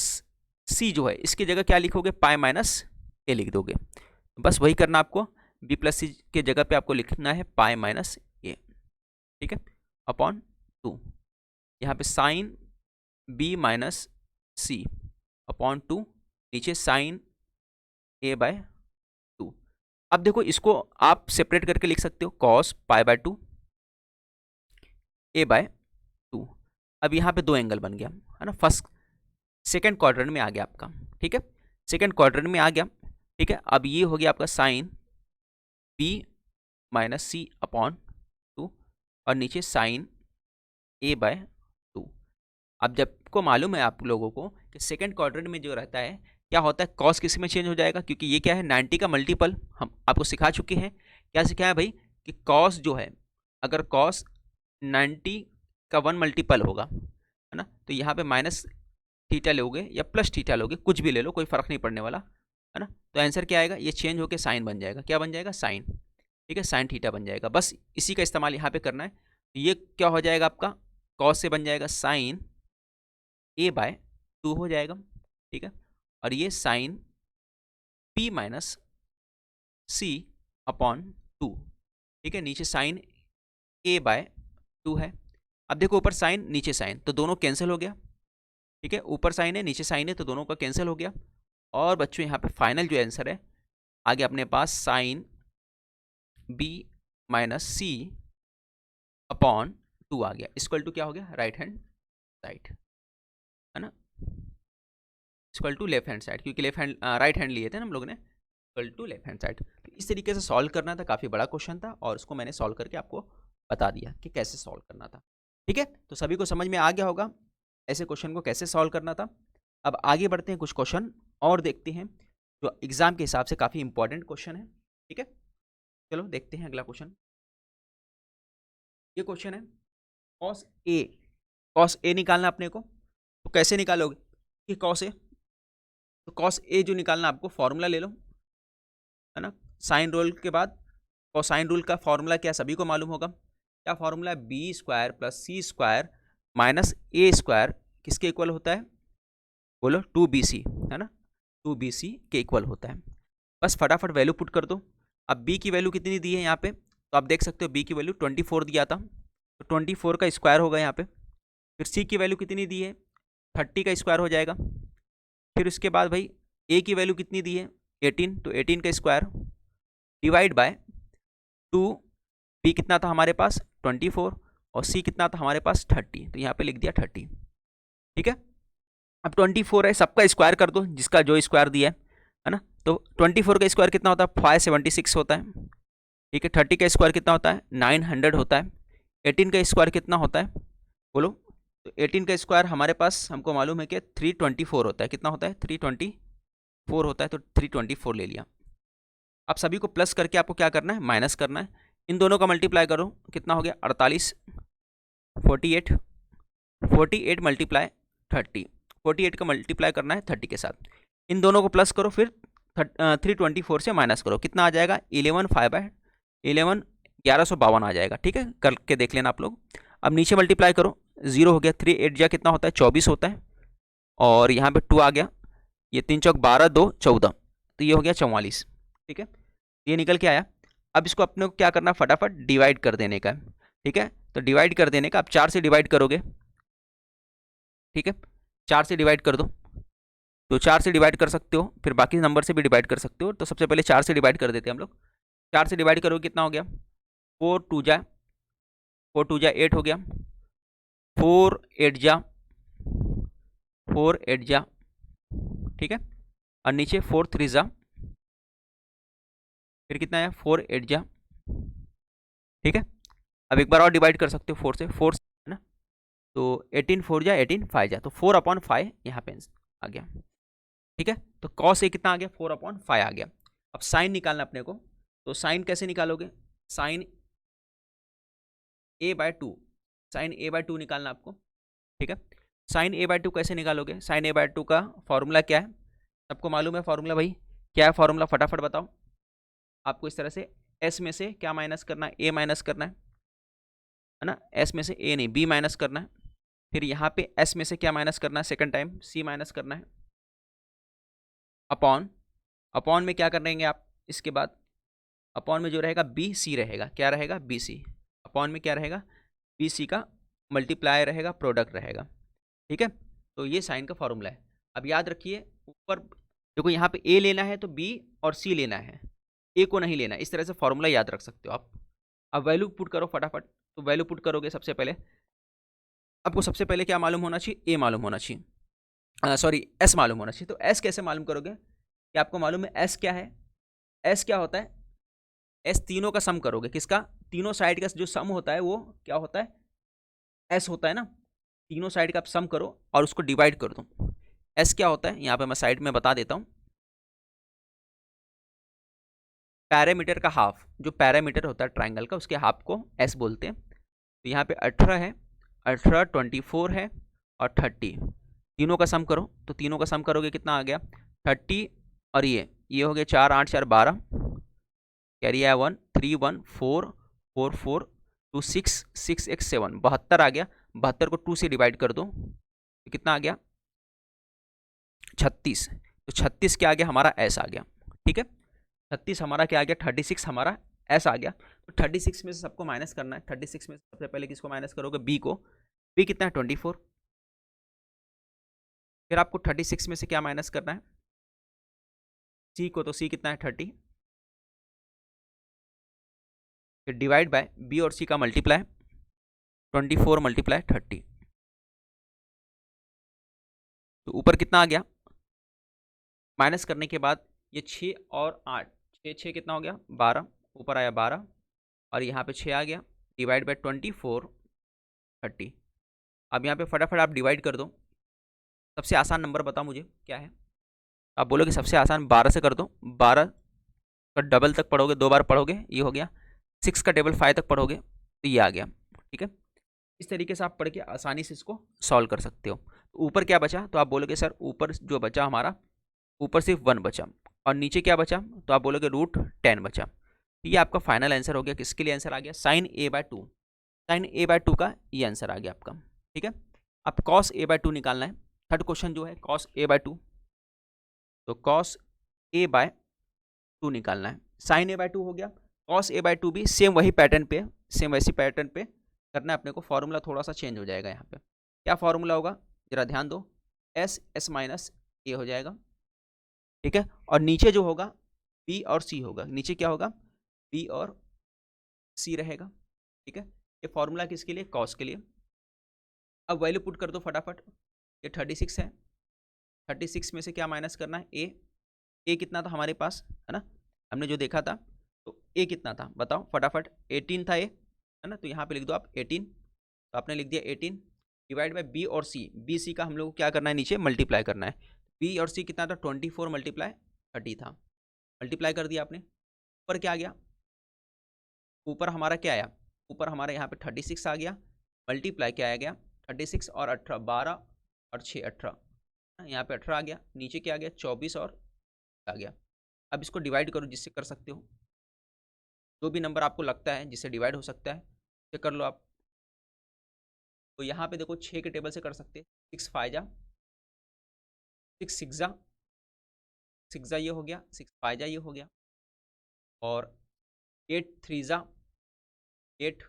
सी जो है इसकी जगह क्या लिखोगे, पाई माइनस ए लिख दोगे, बस वही करना आपको, बी प्लस सी के जगह पे आपको लिखना है पाई माइनस ए। ठीक है, अपॉन 2, यहाँ पे sine B minus C upon 2, नीचे साइन ए बाय 2। अब देखो इसको आप सेपरेट करके लिख सकते हो, cos pi by 2 A by 2। अब यहाँ पे 2 एंगल बन गया, है ना, सेकेंड क्वाड्रेंट में आ गया आपका। ठीक है, सेकेंड क्वाड्रेंट में आ गया। ठीक है, अब ये हो गया आपका sine B minus C upon 2, और नीचे साइन ए बाय 2। अब जबको मालूम है आप लोगों को कि सेकेंड क्वाड्रेंट में जो रहता है क्या होता है, कॉस किस में चेंज हो जाएगा, क्योंकि ये क्या है 90 का मल्टीपल, हम आपको सिखा चुके हैं। क्या सिखाया भाई कि कॉस जो है, अगर कॉस 90 का 1 मल्टीपल होगा, है ना, तो यहाँ पे माइनस थीटा लोगे या प्लस थीटा लोगे, कुछ भी ले लो, कोई फर्क नहीं पड़ने वाला, है ना। तो आंसर क्या आएगा, ये चेंज होकर साइन बन जाएगा, क्या बन जाएगा, साइन। ठीक है, साइन थीटा बन जाएगा, बस इसी का इस्तेमाल यहाँ पे करना है। तो ये क्या हो जाएगा आपका, कॉस से बन जाएगा साइन ए बाय 2 हो जाएगा। ठीक है, और ये sign P minus C upon 2। ठीक है, नीचे साइन ए बाय 2 है। अब देखो ऊपर साइन नीचे साइन, तो दोनों कैंसिल हो गया, ठीक है, ऊपर साइन है नीचे साइन है तो दोनों का कैंसिल हो गया। और बच्चों यहाँ पे फाइनल जो आंसर है आगे अपने पास sine B minus C upon 2 आ गया, इक्वल टू क्या हो गया, राइट हैंड साइड, है ना, equal to left hand side, क्योंकि लेफ्ट हैंड राइट हैंड लिए थे ना हम लोग ने, equal to left hand side. तो इस तरीके से सॉल्व करना था, काफ़ी बड़ा क्वेश्चन था और उसको मैंने सॉल्व करके आपको बता दिया कि कैसे सॉल्व करना था। ठीक है, तो सभी को समझ में आ गया होगा ऐसे क्वेश्चन को कैसे सॉल्व करना था। अब आगे बढ़ते हैं, कुछ क्वेश्चन और देखते हैं जो एग्जाम के हिसाब से काफ़ी इंपॉर्टेंट क्वेश्चन है। ठीक है, चलो देखते हैं अगला क्वेश्चन। ये क्वेश्चन है कॉस ए, कॉस ए निकालना अपने को, तो कैसे निकालोगे कि कॉस ए, तो कॉस ए जो निकालना आपको फॉर्मूला ले लो, है ना, साइन रूल के बाद कोसाइन रूल का फॉर्मूला क्या सभी को मालूम होगा, क्या फॉर्मूला है, बी स्क्वायर प्लस सी स्क्वायर माइनस ए स्क्वायर किसके इक्वल होता है, बोलो 2bc, है ना, 2bc के इक्वल होता है। बस फटाफट वैल्यू पुट कर दो। अब b की वैल्यू कितनी दी है यहाँ पे, तो आप देख सकते हो b की वैल्यू 24 दिया था, तो 24 का स्क्वायर होगा यहाँ पे। फिर c की वैल्यू कितनी दी है, 30 का स्क्वायर हो जाएगा। फिर उसके बाद भाई a की वैल्यू कितनी दी है, 18, तो 18 का स्क्वायर डिवाइड बाय 2, b कितना था हमारे पास 24 और c कितना था हमारे पास 30, तो यहाँ पे लिख दिया 30। ठीक है, अब 24 है, सबका स्क्वायर कर दो जिसका जो स्क्वायर दिया है ना, तो 24 का स्क्वायर कितना होता है 576 होता है। ठीक है, 30 का स्क्वायर कितना होता है 900 होता है। 18 का स्क्वायर कितना होता है बोलो, तो 18 का स्क्वायर हमारे पास हमको मालूम है कि 324 होता है, कितना होता है 324 होता है, तो 324 ले लिया। अब सभी को प्लस करके आपको क्या करना है, माइनस करना है। इन दोनों का मल्टीप्लाई करो, कितना हो गया 48, 48 मल्टीप्लाई 30, 48 का मल्टीप्लाई करना है 30 के साथ। इन दोनों को प्लस करो, फिर 324 से माइनस करो, कितना आ जाएगा 1152 आ जाएगा। ठीक है, करके देख लेना आप लोग। अब नीचे मल्टीप्लाई करो, 0 हो गया, 3 8 जा कितना होता है 24 होता है, और यहाँ पे 2 आ गया, ये 3 चौक 12 2 14, तो ये हो गया 44। ठीक है, ये निकल के आया। अब इसको अपने को क्या करना, फटाफट डिवाइड कर देने का। ठीक है, तो डिवाइड कर देने का, आप 4 से डिवाइड करोगे। ठीक है, 4 से डिवाइड कर दो, तो 4 से डिवाइड कर सकते हो, फिर बाकी नंबर से भी डिवाइड कर सकते हो। तो सबसे पहले 4 से डिवाइड कर देते हैं हम लोग। 4 से डिवाइड करोगे कितना हो गया, 4 2 जा 8 हो गया, 4 8 जा 4 8 जा, ठीक है, और नीचे 4 3 जा, फिर कितना है 4 8 जा। ठीक है, अब एक बार और डिवाइड कर सकते हो 4 से, 4 है ना, तो 18 4 जा 18 5 जा, तो 4/5 यहाँ पे आ गया। ठीक है, तो कॉस ए कितना आ गया 4/5 आ गया। अब साइन निकालना अपने को, तो साइन कैसे निकालोगे, साइन a/2, साइन a/2 निकालना आपको। ठीक है, साइन a/2 कैसे निकालोगे, साइन a/2 का फॉर्मूला क्या है, सबको मालूम है फॉर्मूला, भाई क्या है फॉर्मूला फटाफट बताओ। आपको इस तरह से s में से क्या माइनस करना है, a माइनस करना है ना, s में से a नहीं b माइनस करना है। फिर यहाँ पे s में से क्या माइनस करना है, सेकंड टाइम c माइनस करना है, अपॉन, अपॉन में क्या करेंगे आप, इसके बाद अपॉन में जो रहेगा बी सी रहेगा, क्या रहेगा बी सी, अपॉन में क्या रहेगा बी सी का मल्टीप्लाई रहेगा, प्रोडक्ट रहेगा। ठीक है, तो ये साइन का फॉर्मूला है। अब याद रखिए ऊपर देखो, यहाँ पे ए लेना है तो बी और सी लेना है, ए को नहीं लेना, इस तरह से फॉर्मूला याद रख सकते हो आप। अब वैल्यू पुट करो फटाफट, तो वैल्यू पुट करोगे सबसे पहले आपको सबसे पहले क्या मालूम होना चाहिए, ए मालूम होना चाहिए, सॉरी एस मालूम होना चाहिए। तो एस कैसे मालूम करोगे, कि आपको मालूम है एस क्या है, एस क्या होता है, एस तीनों का सम करोगे, किसका, तीनों साइड का जो सम होता है वो क्या होता है, एस होता है ना, तीनों साइड का आप सम करो और उसको डिवाइड कर दो। एस क्या होता है, यहाँ पे मैं साइड में बता देता हूँ, पैरामीटर का हाफ, जो पैरामीटर होता है ट्राइंगल का उसके हाफ को एस बोलते हैं। तो यहाँ पे 18 है, 18 24 है और 30, तीनों का सम करो, तो तीनों का सम करोगे कितना आ गया 30, और ये हो गया 4 8 4 12, कैरी आया 1 3 1 4 4 4 2 6 6 1 7, 72 आ गया। 72 को 2 से डिवाइड कर दो, तो कितना आ गया 36, तो 36 क्या आ गया हमारा एस आ गया। ठीक है, 36 हमारा क्या आ गया 36 हमारा एस आ गया। तो 36 में से सबको माइनस करना है, 36 में से सबसे पहले किसको माइनस करोगे, बी को, बी कितना है 24, फिर आपको 36 में से क्या माइनस करना है, सी को, तो सी कितना है 30, फिर डिवाइड बाय बी और सी का मल्टीप्लाई 24 मल्टीप्लाई 30, तो ऊपर कितना आ गया, माइनस करने के बाद ये 6 और 8, 6 कितना हो गया 12, ऊपर आया 12 और यहाँ पे 6 आ गया, डिवाइड बाय 24 30। अब यहाँ पे फटाफट आप डिवाइड कर दो, सबसे आसान नंबर बताओ मुझे क्या है, आप बोलोगे सबसे आसान 12 से कर दो, 12 का डबल तक पढ़ोगे, 2 बार पढ़ोगे ये हो गया, 6 का टेबल 5 तक पढ़ोगे तो ये आ गया, ठीक है। इस तरीके से आप पढ़ के आसानी से इसको सॉल्व कर सकते हो। तो ऊपर क्या बचा, तो आप बोलोगे सर ऊपर जो बचा हमारा, ऊपर सिर्फ 1 बचा, और नीचे क्या बचा, तो आप बोलोगे √10 बचा। ये आपका फाइनल आंसर हो गया, किसके लिए आंसर आ गया, sin a/2, sin a/2 का ये आंसर आ गया आपका, ठीक है। अब cos a/2 निकालना है, थर्ड क्वेश्चन जो है cos a/2, तो cos a/2 निकालना है, sin a/2 हो गया, cos a/2 भी सेम वही पैटर्न पे, सेम वैसी पैटर्न पे करना है अपने को, फॉर्मूला थोड़ा सा चेंज हो जाएगा यहाँ पे, क्या फॉर्मूला होगा जरा ध्यान दो, s माइनस a हो जाएगा, ठीक है, और नीचे जो होगा b और c होगा, नीचे क्या होगा b और c रहेगा, ठीक है। ये फॉर्मूला किसके लिए, cos के लिए। अब वैल्यू पुट कर दो फटाफट, ये 36 है, 36 में से क्या माइनस करना है, ए कितना था हमारे पास, है ना, हमने जो देखा था, तो ए कितना था बताओ फटाफट, 18 था ए, है ना, तो यहाँ पे लिख दो आप 18, तो आपने लिख दिया 18, डिवाइड बाय बी और सी, बी सी का हम लोग को क्या करना है, नीचे मल्टीप्लाई करना है, बी और सी कितना था 24 मल्टीप्लाई 30 था, मल्टीप्लाई कर दिया आपने, ऊपर क्या आ गया, ऊपर हमारा क्या आया, ऊपर हमारा यहाँ पे 36 आ गया, मल्टीप्लाई क्या आ गया 36 और 18, 12 और 6 18, यहाँ पे 18 आ गया, नीचे क्या आ गया 24 और आ गया। अब इसको डिवाइड करो जिससे कर सकते हो, जो भी नंबर आपको लगता है जिससे डिवाइड हो सकता है उसे कर लो आप। तो यहाँ पे देखो 6 के टेबल से कर सकते हैं, 6 5 जा, 6 6 जा, 6 जा ये हो गया, 6 5 जा ये हो गया, और 8 3 जा, 8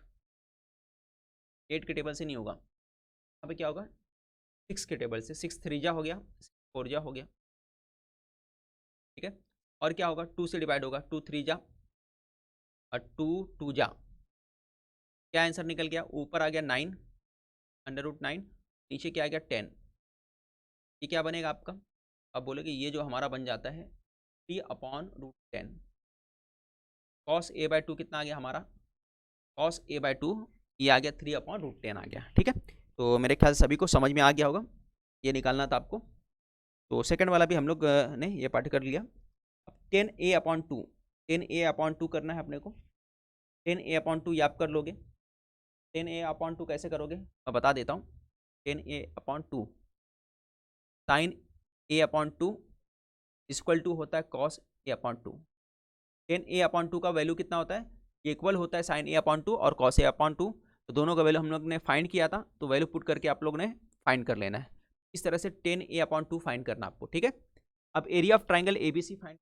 के टेबल से नहीं होगा, यहाँ पे क्या होगा 6 के टेबल से, 6 3 जा हो गया, 6 4 जा हो गया, ठीक है। और क्या होगा 2 से डिवाइड होगा, 2 3 जा और 2 2 जा, क्या आंसर निकल गया, ऊपर आ गया 9 √9, नीचे क्या आ गया 10, ये क्या बनेगा आपका, अब बोलोगे ये जो हमारा बन जाता है 3/√10, cos a/2 कितना आ गया हमारा, cos a/2 ये आ गया 3/√10 आ गया, ठीक है। तो मेरे ख्याल से सभी को समझ में आ गया होगा, ये निकालना था आपको। तो सेकंड वाला भी हम लोग ने ये पाठ कर लिया। अब 10a/2, 10a/2 करना है अपने को, 10a/2 ये आप कर लोगे, 10a/2 कैसे करोगे मैं बता देता हूँ, 10a/2 sin a/2 equal to होता है cos a/2, 10a/2 का वैल्यू कितना होता है, इक्वल होता है sin a/2 और cos a/2, तो दोनों का वैल्यू हम लोग ने फाइंड किया था, तो वैल्यू पुट करके आप लोग ने फाइंड कर लेना है, इस तरह से 10a/2 फाइंड करना आपको, ठीक है। अब area of triangle ABC find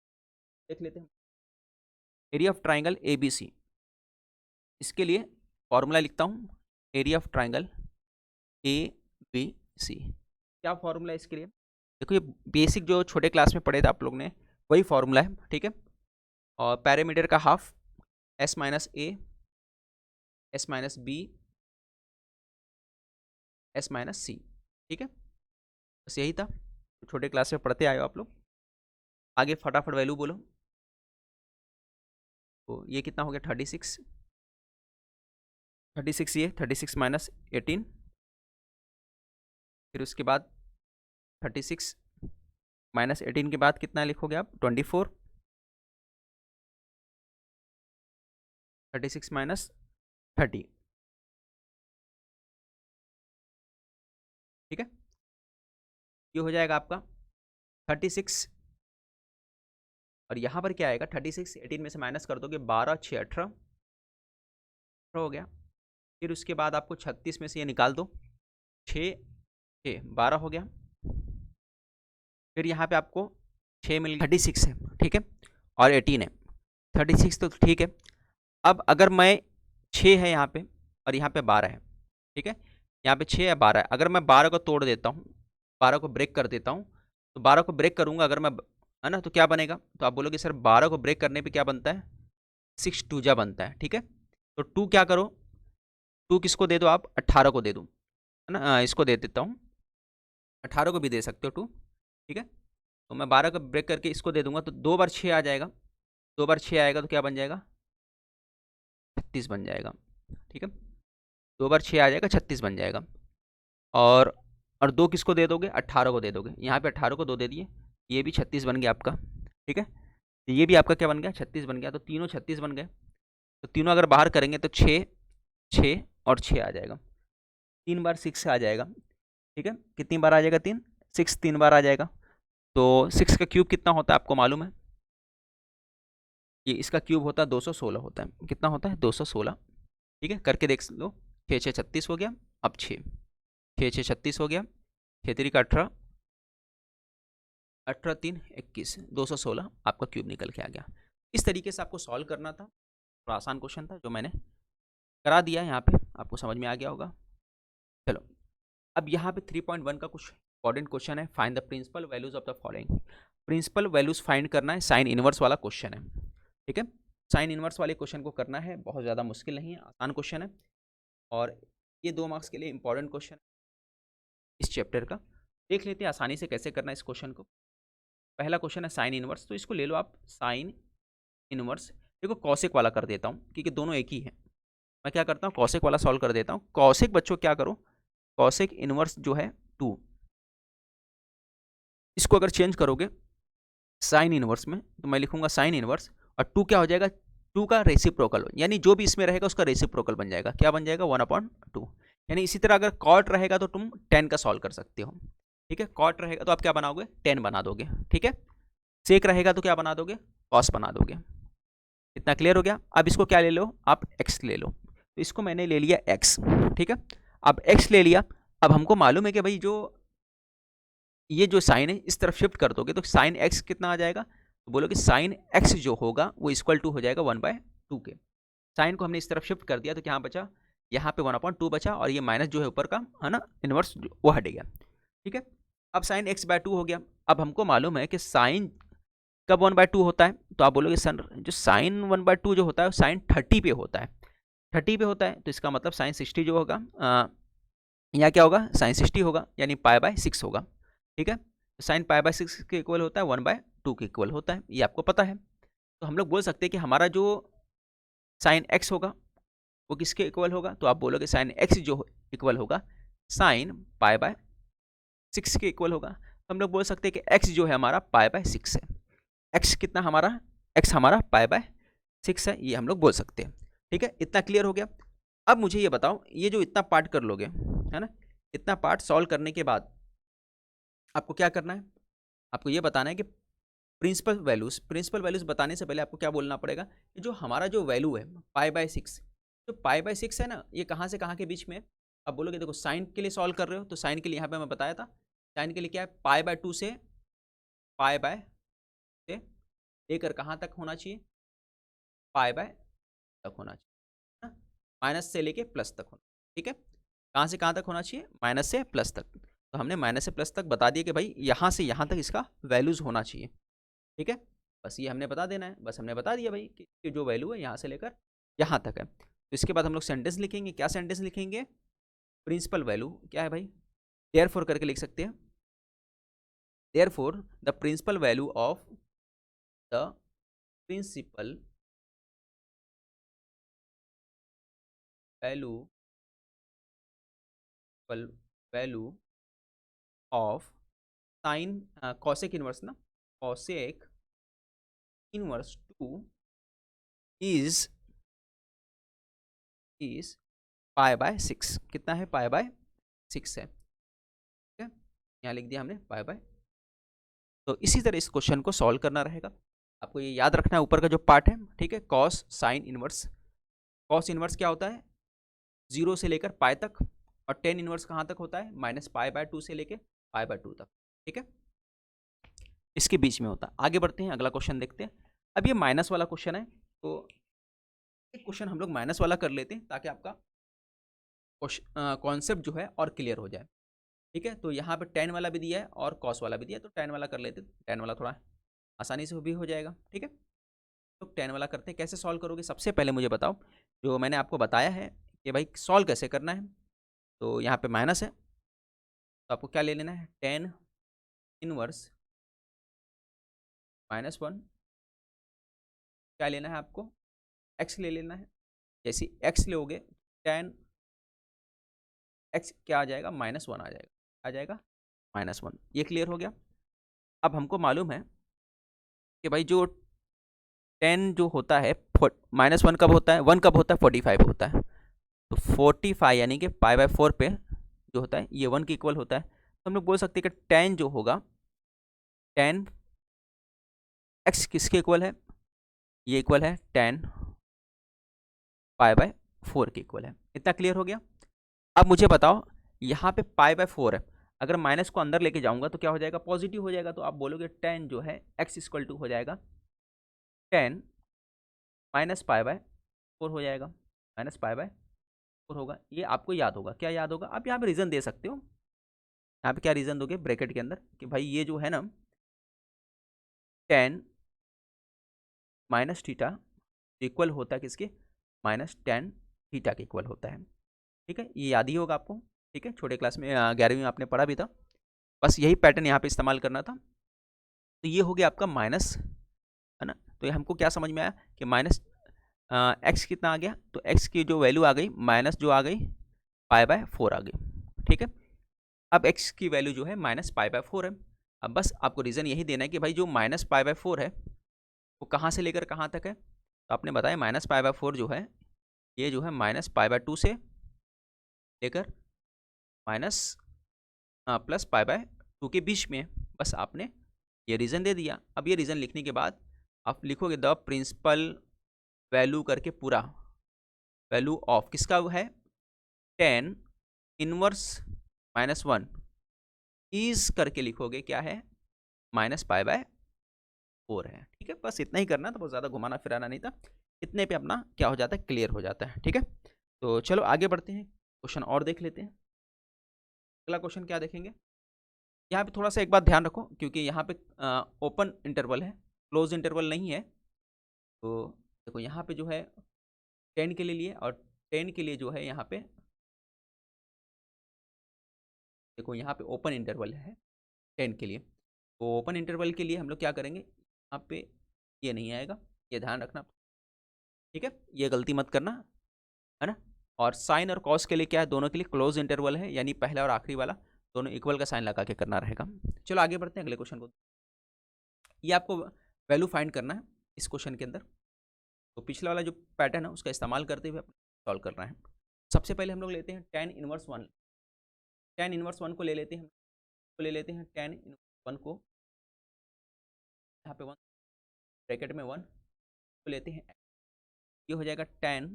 देख लेते हैं, एरिया ऑफ ट्राइंगल ABC, इसके लिए फॉर्मूला लिखता हूँ, एरिया ऑफ ट्राइंगल ABC, क्या फॉर्मूला है इसके लिए, देखो ये बेसिक जो छोटे क्लास में पढ़े थे आप लोग ने वही फॉर्मूला है, ठीक है। और पैरामीटर का half s minus a, s minus b, s minus c, ठीक है, बस यही था, छोटे क्लास में पढ़ते आए हो आप लोग। आगे फटाफट वैल्यू बोलो, तो ये कितना हो गया 36, 36 ये 36 माइनस 18, फिर उसके बाद 36 माइनस 18 के बाद कितना लिखोगे आप 24, 36 माइनस 30, ठीक है, ये हो जाएगा आपका 36, और यहाँ पर क्या आएगा 36 18 में से माइनस कर दोगे 12 6 18 हो गया, फिर उसके बाद आपको 36 में से ये निकाल दो, 6 6 12 हो गया, फिर यहाँ पे आपको 6 मिल 36 है, ठीक है, और 18 है, 36 तो ठीक है। अब अगर मैं 6 है यहाँ पे और यहाँ पे 12 है, ठीक है, यहाँ पे 6 या 12 है, अगर मैं 12 को तोड़ देता हूँ 12 को ब्रेक कर देता हूँ, तो 12 को ब्रेक करूँगा अगर मैं, है ना, तो क्या बनेगा, तो आप बोलोगे सर 12 को ब्रेक करने पे क्या बनता है, 6 2 जा बनता है, ठीक है। तो 2 क्या करो, 2 किसको दे दो आप, 18 को दे दो, है ना, इसको दे देता हूँ, 18 को भी दे सकते हो 2, ठीक है। तो मैं 12 को ब्रेक करके इसको दे दूंगा, तो 2 बार 6 आ जाएगा, 2 बार 6 आएगा तो क्या बन जाएगा, 36 बन जाएगा, ठीक है। 2 बार 6 आ जाएगा, 36 बन जाएगा। और 2 किसको दे दोगे, 18 को दे दोगे, यहाँ पे 18 को 2 दे दिए, ये भी 36 बन गया आपका, ठीक है। तो ये भी आपका क्या बन गया, 36 बन गया, तो तीनों 36 बन गए। तो तीनों अगर बाहर करेंगे तो 6 6 और 6 आ जाएगा, 3 बार 6 आ जाएगा, ठीक है। कितनी बार आ जाएगा, 3 6 3 बार आ जाएगा। तो 6 का क्यूब कितना होता है आपको मालूम है, ये इसका क्यूब होता है 216 होता है, कितना होता है 216, ठीक है। करके देख लो, 6 6 36 हो गया, अब 6 6 6 36 हो गया, 6 3 का 18, 18 3 21, 216 आपका क्यूब निकल के आ गया। इस तरीके से आपको सॉल्व करना था, थोड़ा आसान क्वेश्चन था जो मैंने करा दिया है, यहाँ पे आपको समझ में आ गया होगा। चलो अब यहाँ पे 3.1 का कुछ इंपॉर्टेंट क्वेश्चन है, find the principal values of the following. Principal values find करना है, साइन इनवर्स वाला क्वेश्चन है, ठीक है। साइन इनवर्स वाले क्वेश्चन को करना है, बहुत ज़्यादा मुश्किल नहीं है, आसान क्वेश्चन है, और ये 2 मार्क्स के लिए इंपॉर्टेंट क्वेश्चन है इस चैप्टर का। देख लेते हैं आसानी से कैसे करना है इस क्वेश्चन को। पहला क्वेश्चन है साइन इनवर्स, तो इसको ले लो आप साइन इनवर्स। देखो कौशिक वाला कर देता हूँ क्योंकि दोनों एक ही है, मैं क्या करता हूँ कौशिक वाला सॉल्व कर देता हूँ। कौशिक बच्चों क्या करो, कौशिक इनवर्स जो है 2, इसको अगर चेंज करोगे साइन इनवर्स में, तो मैं लिखूंगा साइन इनवर्स, और 2 क्या हो जाएगा, 2 का रेसिप्रोकल, यानी जो भी इसमें रहेगा उसका रेसिप्रोकल बन जाएगा, क्या बन जाएगा 1/2। यानी इसी तरह अगर कॉट रहेगा तो तुम 10 का सॉल्व कर सकते हो, ठीक है। कॉट रहेगा तो आप क्या बनाओगे, 10 बना दोगे, ठीक है। सेक रहेगा तो क्या बना दोगे, कॉस बना दोगे। इतना क्लियर हो गया। अब इसको क्या ले लो आप, एक्स ले लो, तो इसको मैंने ले लिया एक्स, ठीक है। अब एक्स ले लिया, अब हमको मालूम है कि भाई जो ये जो साइन है इस तरफ शिफ्ट कर दोगे तो साइन एक्स कितना आ जाएगा, तो बोलो कि साइन एक्स जो होगा वो इक्वल टू हो जाएगा 1/2 के। साइन को हमने इस तरफ शिफ्ट कर दिया तो क्या बचा, यहाँ पे 1/2 बचा, और ये माइनस जो है ऊपर का, है ना, इनवर्स वो हट गया, ठीक है। अब साइन x/2 हो गया। अब हमको मालूम है कि साइन कब 1/2 होता है, तो आप बोलोगे सर जो साइन 1/2 जो होता है साइन 30 पे होता है, 30 पे होता है, तो इसका मतलब साइन 60 जो होगा, यहाँ क्या होगा, साइन 60 होगा, यानी π/6 होगा, ठीक है। साइन π/6 के इक्वल होता है 1/2 के इक्वल होता है, ये आपको पता है। तो हम लोग बोल सकते हैं कि हमारा जो साइन x होगा वो किसके इक्वल होगा, तो आप बोलोगे साइन x जो इक्वल होगा साइन π/6 के इक्वल होगा। तो हम लोग बोल सकते हैं कि x जो है हमारा π/6 है, x कितना हमारा, x हमारा π/6 है, ये हम लोग बोल सकते हैं, ठीक है। इतना क्लियर हो गया। अब मुझे ये बताओ, ये जो इतना पार्ट कर लोगे, है ना, इतना पार्ट सॉल्व करने के बाद आपको क्या करना है, आपको ये बताना है कि प्रिंसिपल वैल्यूज बताने से पहले आपको क्या बोलना पड़ेगा कि जो हमारा जो वैल्यू है π/6, जो π/6 है ना, ये कहाँ से कहाँ के बीच में है। अब बोलोगे देखो साइन के लिए सॉल्व कर रहे हो, तो साइन के लिए यहाँ पे मैं बताया था, साइन के लिए क्या है, π/2 से लेकर कहाँ तक होना चाहिए, तक होना चाहिए, माइनस से लेके प्लस तक होना, ठीक है। कहाँ से कहाँ तक होना चाहिए, माइनस से प्लस तक। तो हमने माइनस से प्लस तक बता दिया कि भाई यहाँ से यहाँ तक इसका वैल्यूज होना चाहिए, ठीक है। बस ये हमने बता देना है, बस हमने बता दिया भाई कि जो वैल्यू है यहाँ से लेकर यहाँ तक है। तो इसके बाद हम लोग सेंटेंस लिखेंगे, क्या सेंटेंस लिखेंगे, प्रिंसिपल वैल्यू क्या है भाई, देयरफॉर करके लिख सकते हैं, therefore the principal value of the principal value of sine cosec inverse ना, कॉसेक इनवर्स 2 इज π/6, कितना है π/6 है, ठीक है। यहाँ लिख दिया हमने π/। तो इसी तरह इस क्वेश्चन को सॉल्व करना रहेगा, आपको ये याद रखना है ऊपर का जो पार्ट है, ठीक है। Cos sine inverse, cos inverse क्या होता है 0 से लेकर पाई तक, और टेन इनवर्स कहाँ तक होता है, -π/2 से लेकर π/2 तक, ठीक है, इसके बीच में होता है। आगे बढ़ते हैं, अगला क्वेश्चन देखते हैं। अब ये माइनस वाला क्वेश्चन है, तो एक क्वेश्चन हम लोग माइनस वाला कर लेते हैं ताकि आपका कॉन्सेप्ट जो है और क्लियर हो जाए, ठीक है, तो यहाँ पे टेन वाला भी दिया है और कॉस वाला भी दिया है, तो टेन वाला कर लेते हैं। टेन वाला थोड़ा आसानी से भी हो जाएगा। ठीक है, तो टेन वाला करते हैं। कैसे सॉल्व करोगे, सबसे पहले मुझे बताओ, जो मैंने आपको बताया है कि भाई सॉल्व कैसे करना है। तो यहाँ पे माइनस है, तो आपको क्या ले लेना है, टेन इनवर्स -1 क्या लेना है आपको, एक्स ले लेना है। जैसे एक्स लोगे, टेन एक्स क्या आ जाएगा, -1 आ जाएगा, आ जाएगा -1। ये क्लियर हो गया। अब हमको मालूम है कि भाई जो 10 जो होता है, -1 कब होता है, 1 कब होता है, 45 होता है। तो 45 यानी कि π/4 पे जो होता है ये 1 के इक्वल होता है। तो हम लोग बोल सकते हैं कि 10 जो होगा, 10 x किसके इक्वल है, ये इक्वल है 10 π/4 के इक्वल है। इतना क्लियर हो गया। अब मुझे बताओ, यहाँ पे π/4 है, अगर माइनस को अंदर लेके जाऊंगा तो क्या हो जाएगा, पॉजिटिव हो जाएगा। तो आप बोलोगे 10 जो है x इक्वल टू हो जाएगा 10 -π/4 हो जाएगा, -π/4 होगा। ये आपको याद होगा, क्या याद होगा, आप यहाँ पे रीज़न दे सकते हो। यहाँ पे क्या रीज़न दोगे ब्रैकेट के अंदर, कि भाई ये जो है ना 10 माइनस थीटा इक्वल होता है किसके, -10 थीटा के इक्वल होता है। ठीक है, ये याद ही होगा आपको। ठीक है, छोटे क्लास में 11वीं में आपने पढ़ा भी था। बस यही पैटर्न यहाँ पे इस्तेमाल करना था। तो ये हो गया आपका माइनस, है ना। तो ये हमको क्या समझ में आया कि माइनस एक्स कितना आ गया, तो एक्स की जो वैल्यू आ गई माइनस जो आ गई π/4 आ गई। ठीक है, अब x की वैल्यू जो है -π/4 है। अब बस आपको रीज़न यही देना है कि भाई जो -π/4 है वो कहाँ से लेकर कहाँ तक है। तो आपने बताया -π/4 जो है, ये जो है -π/2 से लेकर माइनस +π/2 के बीच में है। बस आपने ये रीज़न दे दिया। अब ये रीज़न लिखने के बाद आप लिखोगे द प्रिंसिपल वैल्यू करके पूरा, वैल्यू ऑफ किसका है, 10 इनवर्स -1 इज करके लिखोगे क्या है, -π/4 है। ठीक है, बस इतना ही करना था, बहुत ज़्यादा घुमाना फिराना नहीं था। इतने पे अपना क्या हो जाता है, क्लियर हो जाता है। ठीक है, तो चलो आगे बढ़ते हैं, क्वेश्चन और देख लेते हैं। अगला क्वेश्चन क्या देखेंगे, यहाँ पे थोड़ा सा एक बात ध्यान रखो, क्योंकि यहाँ पे ओपन इंटरवल है, क्लोज इंटरवल नहीं है। तो देखो यहाँ पे जो है 10 के लिए लिए, और 10 के लिए जो है यहाँ पे देखो यहाँ पे ओपन इंटरवल है 10 के लिए। तो ओपन इंटरवल के लिए हम लोग क्या करेंगे, यहाँ पे ये नहीं आएगा, ये ध्यान रखना। ठीक है, ये गलती मत करना, है ना। और साइन और कॉस के लिए क्या है, दोनों के लिए क्लोज इंटरवल है, यानी पहला और आखिरी वाला दोनों इक्वल का साइन लगा के करना रहेगा। चलो आगे बढ़ते हैं अगले क्वेश्चन को। ये आपको वैल्यू फाइंड करना है इस क्वेश्चन के अंदर। तो पिछला वाला जो पैटर्न है उसका इस्तेमाल करते हुए सॉल्व करना है। सबसे पहले हम लोग लेते हैं tan इनवर्स 1, tan इनवर्स 1 को ले लेते हैं, तो ले लेते हैं tan इनवर्स 1 को, यहाँ पे 1 ब्रैकेट में 1 को लेते हैं, ये हो जाएगा tan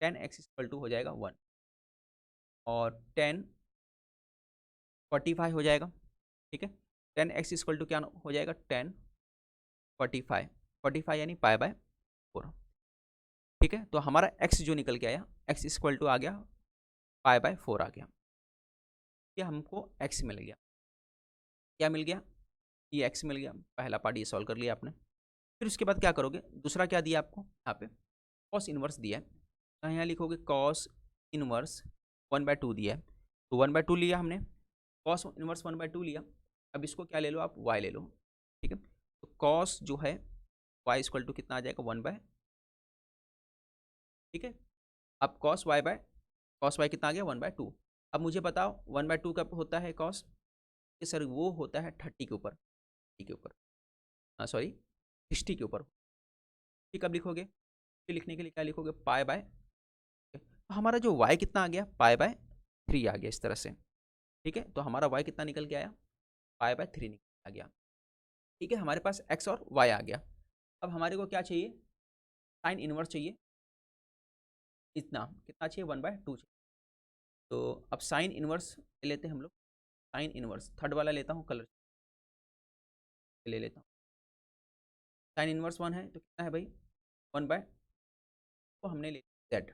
x इक्वल टू हो जाएगा 1, और tan 45 हो जाएगा। ठीक है, tan x इक्वल टू क्या हो जाएगा, tan 45 यानी π/4। ठीक है, तो हमारा x जो निकल के आया, x इक्वल टू आ गया π/4 आ गया। ये हमको x मिल गया, क्या मिल गया, ये x मिल गया। पहला पार्ट ये सॉल्व कर लिया आपने। फिर उसके बाद क्या करोगे, दूसरा क्या दिया आपको, यहाँ पे कॉस इनवर्स दिया है, तो यहाँ लिखोगे कॉस इनवर्स 1/2 दिया है, तो 1/2 लिया हमने, कॉस इनवर्स 1/2 लिया। अब इसको क्या ले लो आप, y ले लो। ठीक है, तो कॉस जो है y इक्वल टू कितना आ जाएगा, 1/, ठीक है। अब कॉस y कितना आ गया, 1/2। अब मुझे बताओ 1/2 कब होता है कॉस, सर वो होता है 30 के ऊपर, 30 के ऊपर, सॉरी 60 के ऊपर। ठीक, कब लिखोगे, लिखने के लिए क्या लिखोगे, π/, तो हमारा जो y कितना आ गया, π/3 आ गया इस तरह से। ठीक है, तो हमारा y कितना निकल के आया, π/3 निकल आ गया। ठीक है, हमारे पास x और y आ गया। अब हमारे को क्या चाहिए, साइन इनवर्स चाहिए, इतना कितना चाहिए, 1/2 चाहिए। तो अब साइन इनवर्स ले लेते हैं हम लोग, साइन इनवर्स थर्ड वाला लेता हूँ, कलर ले लेता हूँ। साइन इनवर्स 1 है तो कितना है भाई, 1/, तो हमने ले z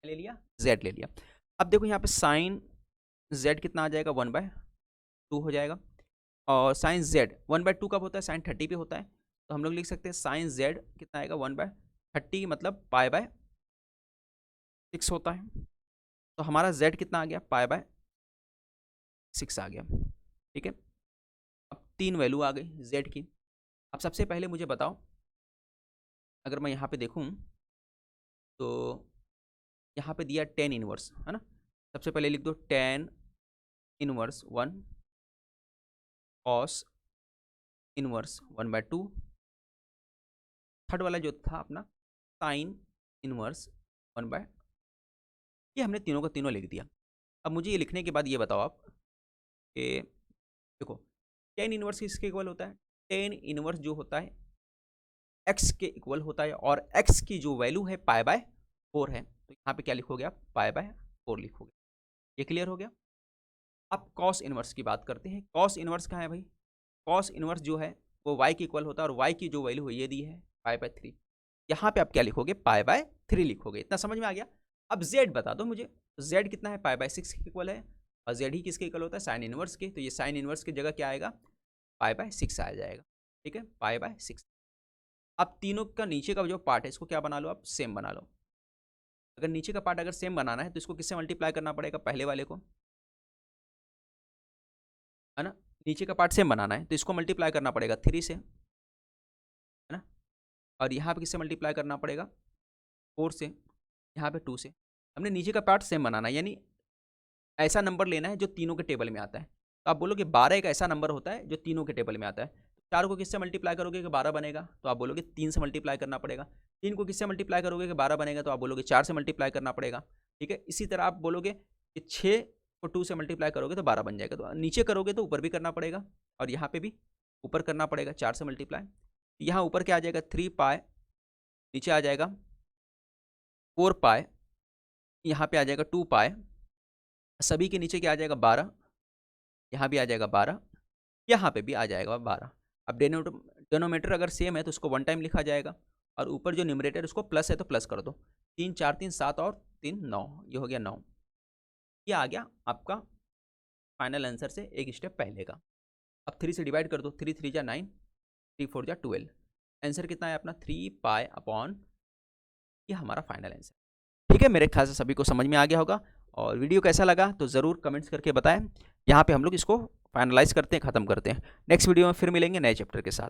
ले लिया, z ले लिया। अब देखो यहाँ पे साइन जेड कितना आ जाएगा 1/2 हो जाएगा। और साइन जेड 1/2 कब होता है, साइन 30 पे होता है, तो हम लोग लिख सकते हैं साइन जेड कितना आएगा 1/30 मतलब π/6 होता है। तो हमारा जेड कितना आ गया π/6 आ गया। ठीक है, अब 3 वैल्यू आ गई जेड की। अब सबसे पहले मुझे बताओ, अगर मैं यहाँ पे देखूँ तो यहाँ पे दिया 10 इनवर्स है ना, सबसे पहले लिख दो 10 इनवर्स 1 कॉस इनवर्स 1/2, थर्ड वाला जो था अपना साइन इनवर्स 1/, ये हमने तीनों का तीनों लिख दिया। अब मुझे ये लिखने के बाद ये बताओ आप कि देखो 10 इनवर्स किसके इक्वल होता है, 10 इनवर्स जो होता है x के इक्वल होता है, और x की जो वैल्यू है π/4 है, तो यहाँ पे क्या लिखोगे आप π/4 लिखोगे। ये क्लियर हो गया। अब कॉस इनवर्स की बात करते हैं। कॉस इनवर्स कहाँ है भाई, कॉस इनवर्स जो है वो y के इक्वल होता है, और y की जो वैल्यू है ये दी है π/3। यहाँ पे आप क्या लिखोगे π/3 लिखोगे। इतना समझ में आ गया। अब z बता दो मुझे, z कितना है π/6 के इक्वल है, और z ही किसके इक्वल होता है, साइन इनवर्स के, तो ये साइन इनवर्स की जगह क्या आएगा π/6 आ जाएगा। ठीक है, π/6। अब तीनों का नीचे का जो पार्ट है इसको क्या बना लो आप, सेम बना लो। अगर नीचे का पार्ट अगर सेम बनाना है तो इसको किससे मल्टीप्लाई करना पड़ेगा, पहले वाले को, है ना। नीचे का पार्ट सेम बनाना है तो इसको मल्टीप्लाई करना पड़ेगा 3 से, है ना। और यहाँ पे किससे मल्टीप्लाई करना पड़ेगा, 4 से, यहाँ पे 2 से। हमने नीचे का पार्ट सेम बनाना है, यानी ऐसा नंबर लेना है जो तीनों के टेबल में आता है। तो आप बोलोगे 12 एक ऐसा नंबर होता है जो तीनों के टेबल में आता है। 4 को किससे मल्टीप्लाई करोगे कि 12 बनेगा, तो आप बोलोगे 3 से मल्टीप्लाई करना पड़ेगा। 3 को किससे मल्टीप्लाई करोगे कि 12 बनेगा, तो आप बोलोगे 4 से मल्टीप्लाई करना पड़ेगा। ठीक है, इसी तरह आप बोलोगे कि 6 को 2 से मल्टीप्लाई करोगे तो 12 बन जाएगा। तो नीचे करोगे तो ऊपर भी करना पड़ेगा, और यहाँ पे भी ऊपर करना पड़ेगा 4 से मल्टीप्लाई। यहाँ ऊपर क्या आ जाएगा 3π, नीचे आ जाएगा 4π, यहाँ पे आ जाएगा 2π, सभी के नीचे क्या आ जाएगा 12, यहाँ भी आ जाएगा 12, यहाँ पे भी आ जाएगा 12। अब डेनोमीटर अगर सेम है तो उसको 1 टाइम लिखा जाएगा, और ऊपर जो न्यूमरेटर उसको प्लस है तो प्लस कर दो। 3 4 3 7 और 3 9, ये हो गया 9। ये आ गया आपका फाइनल आंसर से एक स्टेप पहले का। अब 3 से डिवाइड कर दो, 3 3 जा 9, 3 4 जा 12। आंसर कितना है अपना 3π/, ये हमारा फाइनल आंसर। ठीक है, मेरे ख्याल से सभी को समझ में आ गया होगा। और वीडियो कैसा लगा तो ज़रूर कमेंट्स करके बताएं। यहाँ पे हम लोग इसको फाइनलाइज करते हैं, ख़त्म करते हैं। नेक्स्ट वीडियो में फिर मिलेंगे नए चैप्टर के साथ।